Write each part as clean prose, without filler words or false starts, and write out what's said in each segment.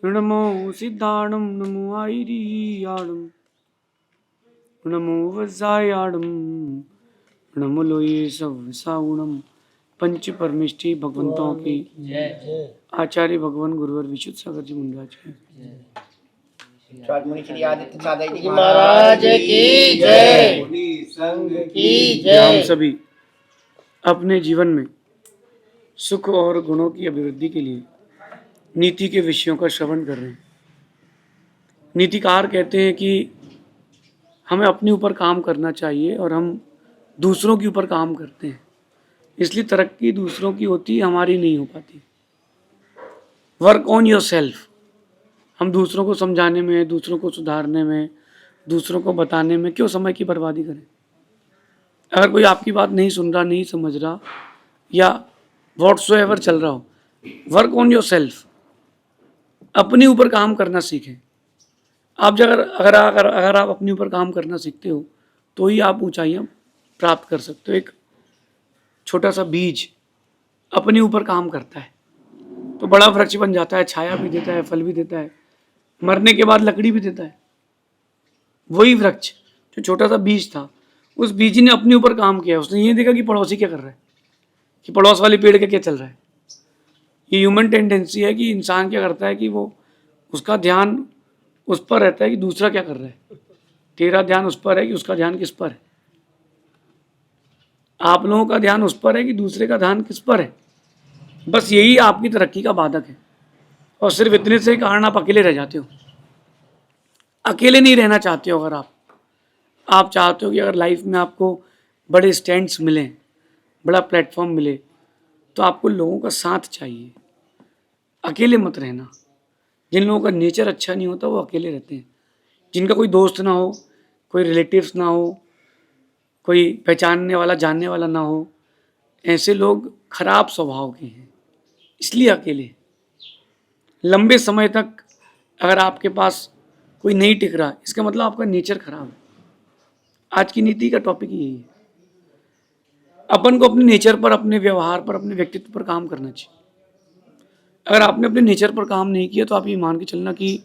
नमो सिद्धाणं नमो आयरियाणं नमो वज्रायाणं नमो लोये सवसाउणं। पंच परमिष्टि भगवंतों की आचार्य भगवान गुरुवर विशुद्ध सागर जी महाराज की महाराज की जय। की जय। हम सभी अपने जीवन में सुख और गुणों की अभिवृद्धि के लिए नीति के विषयों का श्रवण कर रहे हैं। नीतिकार कहते हैं कि हमें अपने ऊपर काम करना चाहिए और हम दूसरों के ऊपर काम करते हैं, इसलिए तरक्की दूसरों की होती है, हमारी नहीं हो पाती। Work on your self. हम दूसरों को समझाने में, दूसरों को सुधारने में, दूसरों को बताने में क्यों समय की बर्बादी करें। अगर कोई आपकी बात नहीं सुन रहा, नहीं समझ रहा या व्हाटसोएवर चल रहा हो, वर्क ऑन योर सेल्फ। अपने ऊपर काम करना सीखें। आप जब अगर आप अपने ऊपर काम करना सीखते हो तो ही आप ऊंचाइयां प्राप्त कर सकते हो। एक छोटा सा बीज अपने ऊपर काम करता है तो बड़ा वृक्ष बन जाता है, छाया भी देता है, फल भी देता है, मरने के बाद लकड़ी भी देता है। वही वृक्ष जो छोटा सा बीज था, उस बीज ने अपने ऊपर काम किया। उसने ये देखा कि पड़ोसी क्या कर रहा है, कि पड़ोस वाले पेड़ का क्या चल रहा है। ये ह्यूमन टेंडेंसी है कि इंसान क्या करता है कि वो उसका ध्यान उस पर रहता है कि दूसरा क्या कर रहा है। तेरा ध्यान उस पर है कि उसका ध्यान किस पर है। आप लोगों का ध्यान उस पर है कि दूसरे का ध्यान किस पर है। बस यही आपकी तरक्की का बाधक है और सिर्फ इतने से कारण आप अकेले रह जाते हो। अकेले नहीं रहना चाहते हो। अगर आप चाहते हो कि अगर लाइफ में आपको बड़े स्टैंड्स मिलें, बड़ा प्लेटफॉर्म मिले, तो आपको लोगों का साथ चाहिए। अकेले मत रहना। जिन लोगों का नेचर अच्छा नहीं होता वो अकेले रहते हैं। जिनका कोई दोस्त ना हो, कोई रिलेटिव्स ना हो, कोई पहचानने वाला जानने वाला ना हो, ऐसे लोग खराब स्वभाव के हैं, इसलिए अकेले। लंबे समय तक अगर आपके पास कोई नहीं टिक रहा, इसका मतलब आपका नेचर खराब है। आज की नीति का टॉपिक यही है। अपन को अपने नेचर पर, अपने व्यवहार पर, अपने व्यक्तित्व पर काम करना चाहिए। अगर आपने अपने नेचर पर काम नहीं किया तो आप ये मान के चलना कि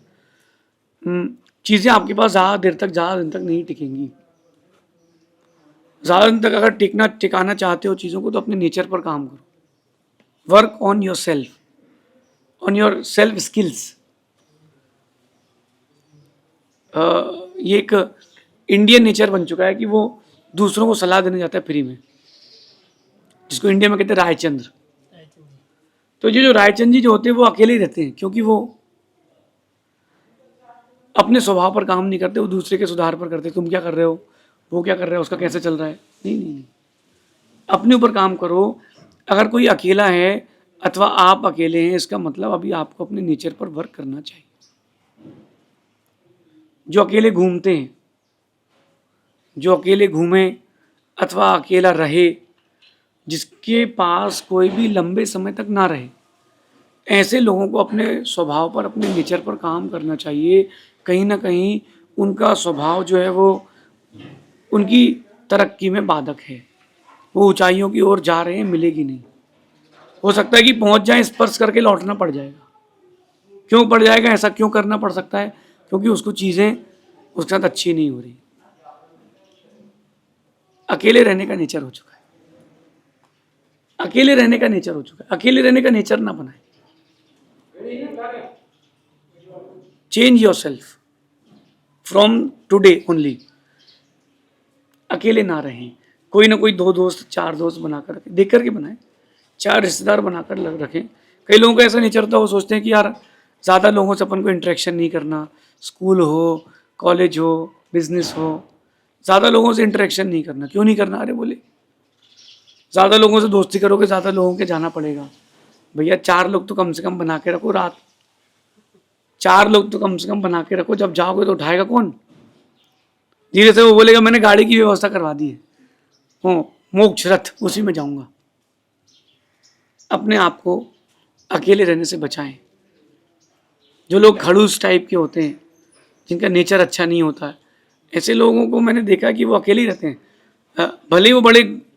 चीज़ें आपके पास ज़्यादा दिन तक नहीं टिकेंगी। ज़्यादा दिन तक अगर टिकाना चाहते हो चीज़ों को तो अपने नेचर पर काम करो। Work on your self, on your self skills. ये एक इंडियन नेचर बन चुका है कि वो दूसरों को सलाह देने जाता है फ्री में, जिसको इंडिया में कहते हैं रायचंद्र। तो ये जो रायचंद्र जी जो होते हैं वो अकेले ही रहते हैं, क्योंकि वो अपने स्वभाव पर काम नहीं करते, वो दूसरे के सुधार पर करते। तुम क्या कर रहे हो, वो क्या कर रहा है, उसका कैसे चल रहा है। नहीं, अपने ऊपर काम करो। अगर कोई अकेला है अथवा आप अकेले हैं, इसका मतलब अभी आपको अपने नेचर पर वर्क करना चाहिए। जो अकेले घूमते हैं, जो अकेले घूमे अथवा अकेला रहे, जिसके पास कोई भी लंबे समय तक ना रहे, ऐसे लोगों को अपने स्वभाव पर, अपने नेचर पर काम करना चाहिए। कहीं ना कहीं उनका स्वभाव जो है वो उनकी तरक्की में बाधक है। वो ऊंचाइयों की ओर जा रहे हैं, मिलेगी नहीं। हो सकता है कि पहुंच जाए, स्पर्श करके लौटना पड़ जाएगा। क्यों पड़ जाएगा, ऐसा क्यों करना पड़ सकता है? क्योंकि उसको चीज़ें उसके साथ अच्छी नहीं हो रही। अकेले रहने का नेचर हो चुका है। अकेले रहने का नेचर हो चुका है। अकेले रहने का नेचर ना बनाए। Change your self from today only. अकेले ना रहें। कोई ना कोई 2 दोस्त, 4 दोस्त बनाकर रखें, देख करके बनाएं। 4 रिश्तेदार बनाकर रखें। कई लोगों का ऐसा नेचर होता है, वो सोचते हैं कि यार ज़्यादा लोगों से अपन को इंटरेक्शन नहीं करना। स्कूल हो, कॉलेज हो, बिजनेस हो, ज़्यादा लोगों से इंटरेक्शन नहीं करना। क्यों नहीं करना? अरे बोले ज़्यादा लोगों से दोस्ती करोगे, ज़्यादा लोगों के जाना पड़ेगा। भैया 4 लोग तो कम से कम बना के रखो। रात 4 लोग तो कम से कम बना के रखो। जब जाओगे तो उठाएगा कौन? धीरे से वो बोलेगा मैंने गाड़ी की व्यवस्था करवा दी है, वो मोक्ष रथ, उसी में जाऊंगा। अपने आप को अकेले रहने से बचाएं। जो लोग खड़ूस टाइप के होते हैं, जिनका नेचर अच्छा नहीं होता है, ऐसे लोगों को मैंने देखा कि वो अकेले ही रहते हैं। भले ही वो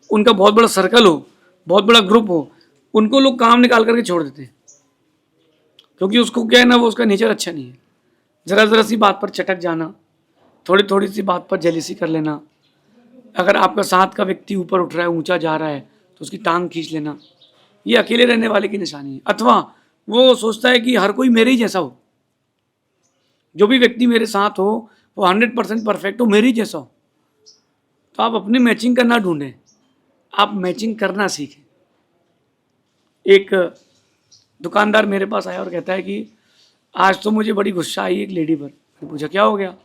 उनका बहुत बड़ा सर्कल हो, बहुत बड़ा ग्रुप हो, उनको लोग काम निकाल करके छोड़ देते हैं। क्योंकि उसको क्या है ना, वो उसका नेचर अच्छा नहीं है। ज़रा ज़रा सी बात पर चटक जाना, थोड़ी थोड़ी सी बात पर जेलिसी कर लेना, अगर आपका साथ का व्यक्ति ऊपर उठ रहा है, ऊंचा जा रहा है, तो उसकी टांग खींच लेना, ये अकेले रहने वाले की निशानी है। अथवा वो सोचता है कि हर कोई मेरे ही जैसा हो, जो भी व्यक्ति मेरे साथ हो वो 100% परफेक्ट हो, मेरे ही जैसा हो। तो आप अपनी मैचिंग करना ढूंढें, आप मैचिंग करना सीखें। एक दुकानदार मेरे पास आया और कहता है कि आज तो मुझे बड़ी गुस्सा आई एक लेडी पर। मैंने पूछा क्या हो गया?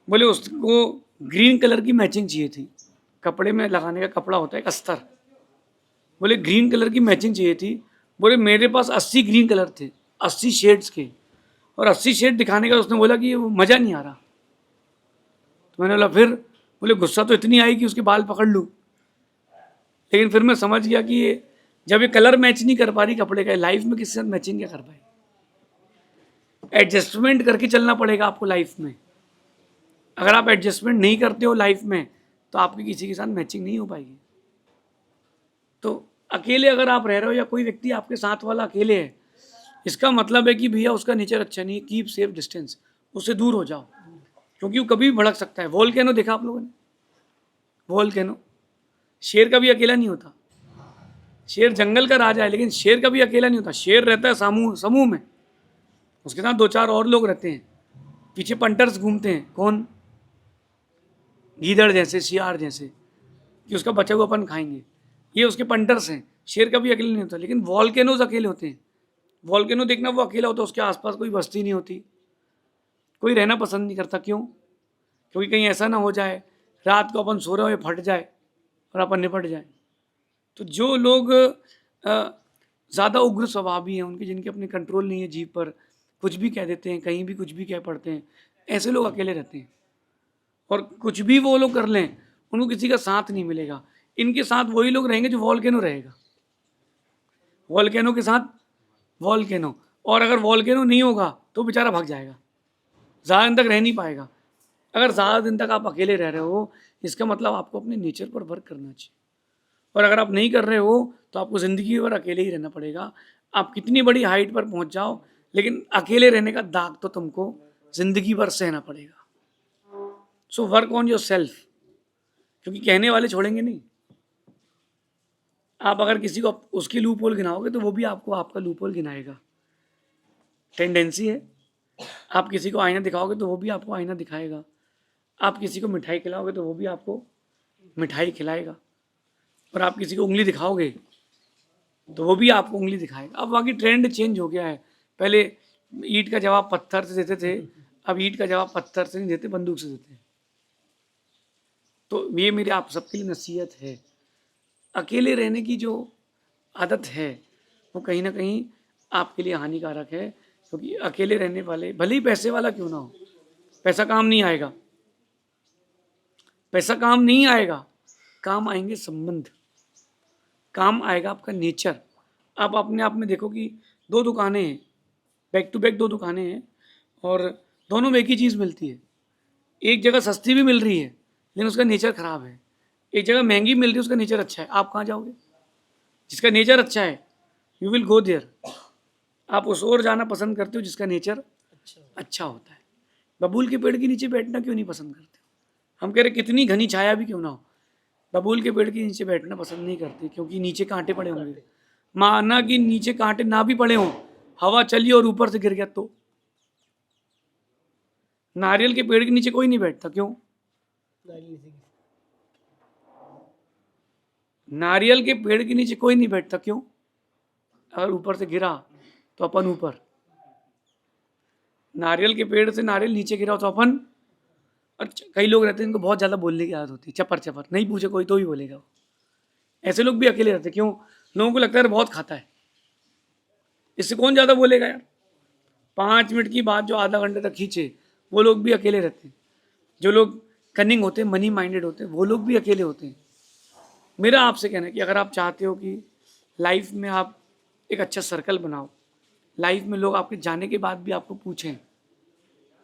बोले उसको ग्रीन कलर की मैचिंग चाहिए थी, कपड़े में लगाने का कपड़ा होता है एक अस्तर, बोले ग्रीन कलर की मैचिंग चाहिए थी। बोले मेरे पास 80 ग्रीन कलर थे, 80 शेड्स के, और 80 शेड दिखाने का उसने बोला कि वो मज़ा नहीं आ रहा। तो मैंने बोला फिर? बोले गुस्सा तो इतनी आई कि उसके बाल पकड़ लूँ। लेकिन फिर मैं समझ गया कि ये जब ये कलर मैच नहीं कर पा रही कपड़े का, लाइफ में किसी से मैचिंग क्या कर पाए? एडजस्टमेंट करके चलना पड़ेगा आपको लाइफ में। अगर आप एडजस्टमेंट नहीं करते हो लाइफ में तो आपकी किसी के साथ मैचिंग नहीं हो पाएगी। तो अकेले अगर आप रह रहे हो या कोई व्यक्ति आपके साथ वाला अकेले है, इसका मतलब है कि भैया उसका नेचर अच्छा नहीं है, कीप सेफ डिस्टेंस, उससे दूर हो जाओ, क्योंकि वो कभी भी भड़क सकता है। वोल्केनो देखा आप लोगों ने? वोल्केनो, शेर कभी अकेला नहीं होता। शेर जंगल का राजा है, लेकिन शेर कभी अकेला नहीं होता। शेर रहता है समूह समूह में, उसके साथ 2-4 और लोग रहते हैं, पीछे पंटर्स घूमते हैं। कौन? गीदड़ जैसे, सियार जैसे, कि उसका बचा हुआ अपन खाएंगे, ये उसके पंटर्स हैं। शेर कभी अकेले नहीं होता, लेकिन वॉल्केनोज अकेले होते हैं। वॉल्केनो देखना, वो अकेला होता है, उसके आसपास कोई बस्ती नहीं होती, कोई रहना पसंद नहीं करता। क्यों? क्योंकि कहीं ऐसा ना हो जाए रात को अपन सो रहे हो फट जाए और अपन निपट जाए। तो जो लोग ज़्यादा उग्र स्वभावी हैं, उनके जिनके अपने कंट्रोल नहीं है जीभ पर, कुछ भी कह देते हैं, कहीं भी कुछ भी कह पड़ते हैं, ऐसे लोग अकेले रहते हैं। और कुछ भी वो लोग कर लें, उनको किसी का साथ नहीं मिलेगा। इनके साथ वही लोग रहेंगे जो वॉल्केनो रहेगा, वॉल्केनो के साथ वॉल्केनो। और अगर वॉल्केनो नहीं होगा तो बेचारा भाग जाएगा, ज़्यादा दिन तक रह नहीं पाएगा। अगर ज़्यादा दिन तक आप अकेले रह रहे हो, इसका मतलब आपको अपने नेचर पर वर्क करना चाहिए। और अगर आप नहीं कर रहे हो तो आपको ज़िंदगी भर अकेले ही रहना पड़ेगा। आप कितनी बड़ी हाइट पर पहुंच जाओ, लेकिन अकेले रहने का दाग तो तुमको ज़िंदगी भर सहना पड़ेगा। So work on your self, क्योंकि कहने वाले छोड़ेंगे नहीं। आप अगर किसी को उसकी लूप होल गिनाओगे तो वो भी आपको आपका लूप होल गिनाएगा। टेंडेंसी है। आप किसी को आईना दिखाओगे तो वो भी आपको आईना दिखाएगा। आप किसी को मिठाई खिलाओगे तो वो भी आपको मिठाई खिलाएगा। और आप किसी को उंगली दिखाओगे तो वो भी आपको उंगली दिखाएगा। अब बाकी ट्रेंड चेंज हो गया है। पहले ईंट का जवाब पत्थर से देते थे, अब ईंट का जवाब पत्थर से नहीं देते, बंदूक से देते हैं। तो ये मेरी आप सबके लिए नसीहत है। अकेले रहने की जो आदत है वो कहीं ना कहीं आपके लिए हानिकारक है, क्योंकि अकेले रहने वाले, भले ही पैसे वाला क्यों ना हो, पैसा काम नहीं आएगा, पैसा काम नहीं आएगा, काम आएंगे संबंध, काम आएगा आपका नेचर। आप अपने आप में देखो कि 2 दुकानें हैं, बैक टू बैक 2 दुकानें हैं, और दोनों में एक ही चीज़ मिलती है। एक जगह सस्ती भी मिल रही है लेकिन उसका नेचर ख़राब है, एक जगह महंगी मिल रही है उसका नेचर अच्छा है। आप कहाँ जाओगे? जिसका नेचर अच्छा है, यू विल गो देयर। आप उस ओर जाना पसंद करते हो जिसका नेचर अच्छा होता है। बबूल के पेड़ के नीचे बैठना क्यों नहीं पसंद करते? हम कह रहे कितनी घनी छाया भी क्यों ना हो, बबूल के पेड़ के नीचे बैठना पसंद नहीं करते, क्योंकि नीचे कांटे पड़े होंगे। माना कि नीचे कांटे ना भी पड़े हों, हवा चली और ऊपर से गिर गया तो? नारियल के पेड़ के नीचे कोई नहीं बैठता, क्यों? नारियल के पेड़ के नीचे कोई नहीं बैठता, क्यों? अगर ऊपर से गिरा तो अपन ऊपर, नारियल के पेड़ से नारियल नीचे गिरा तो अपन। अच्छा, कई लोग रहते हैं इनको बहुत ज़्यादा बोलने की आदत होती है, चपर चपर, नहीं पूछे कोई तो ही बोलेगा वो। ऐसे लोग भी अकेले रहते हैं। क्यों? लोगों को लगता है बहुत खाता है, इससे कौन ज़्यादा बोलेगा यार। 5 मिनट की बात जो आधा घंटे तक खींचे, वो लोग भी अकेले रहते हैं। जो लोग कनिंग होते हैं, मनी माइंडेड होते हैं, वो लोग भी अकेले होते हैं। मेरा आपसे कहना है कि अगर आप चाहते हो कि लाइफ में आप एक अच्छा सर्कल बनाओ, लाइफ में लोग आपके जाने के बाद भी आपको पूछें,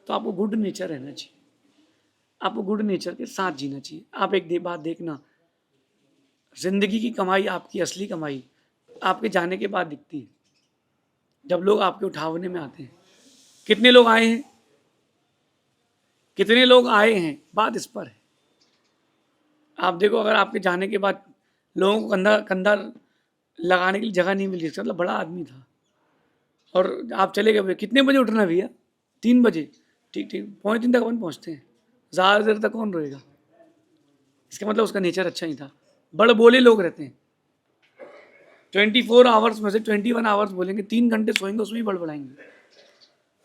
तो आपको गुड नेचर रहना चाहिए, आपको गुड नेचर के साथ जीना चाहिए। आप एक बात देखना, जिंदगी की कमाई, आपकी असली कमाई आपके जाने के बाद दिखती है। जब लोग आपके उठावने में आते हैं। कितने लोग आए हैं? कितने लोग आए हैं? बात इस पर है। आप देखो, अगर आपके जाने के बाद लोगों को कंधा कंधा लगाने के लिए जगह नहीं मिली, मतलब बड़ा आदमी था और आप चले गए, कितने बजे उठना भैया? 3 बजे। ठीक ठीक, 2:45 तक अपन पहुँचते हैं। ज़्यादा देर तक कौन रहेगा? इसका मतलब उसका नेचर अच्छा ही था। बड़े बोले लोग रहते हैं, 24 आवर्स में से 21 आवर्स बोलेंगे, 3 घंटे सोएंगे, उसमें ही बड़बड़ाएंगे।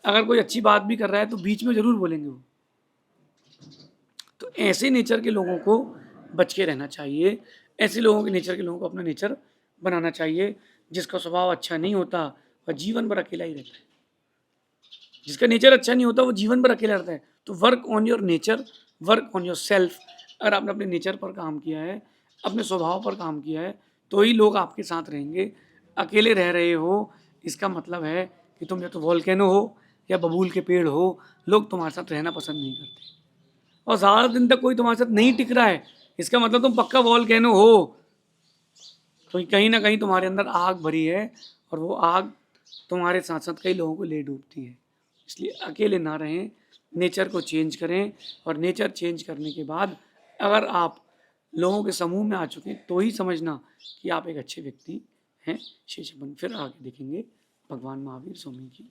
अगर कोई अच्छी बात भी कर रहा है तो बीच में जरूर बोलेंगे वो। तो ऐसे नेचर के लोगों को बच के रहना चाहिए। ऐसे लोगों के नेचर के लोगों को अपना नेचर बनाना चाहिए। जिसका स्वभाव अच्छा नहीं होता वह जीवन भर अकेला ही रहता है। जिसका नेचर अच्छा नहीं होता वो जीवन भर अकेला रहता है। तो work on your nature, work on your self. अगर आपने अपने नेचर पर काम किया है, अपने स्वभाव पर काम किया है, तो ही लोग आपके साथ रहेंगे। अकेले रह रहे हो, इसका मतलब है कि तुम या तो वॉल्केनो हो या बबूल के पेड़ हो। लोग तुम्हारे साथ रहना पसंद नहीं करते। और ज़्यादा दिन तक कोई तुम्हारे साथ नहीं टिक रहा है, इसका मतलब तुम पक्का वॉल्केनो हो। तो कहीं ना कहीं तुम्हारे अंदर आग भरी है और वो आग तुम्हारे साथ साथ कई लोगों को ले डूबती है। इसलिए अकेले ना रहें, नेचर को चेंज करें। और नेचर चेंज करने के बाद अगर आप लोगों के समूह में आ चुके तो ही समझना कि आप एक अच्छे व्यक्ति हैं। शेषवन फिर आगे देखेंगे। भगवान महावीर स्वामी की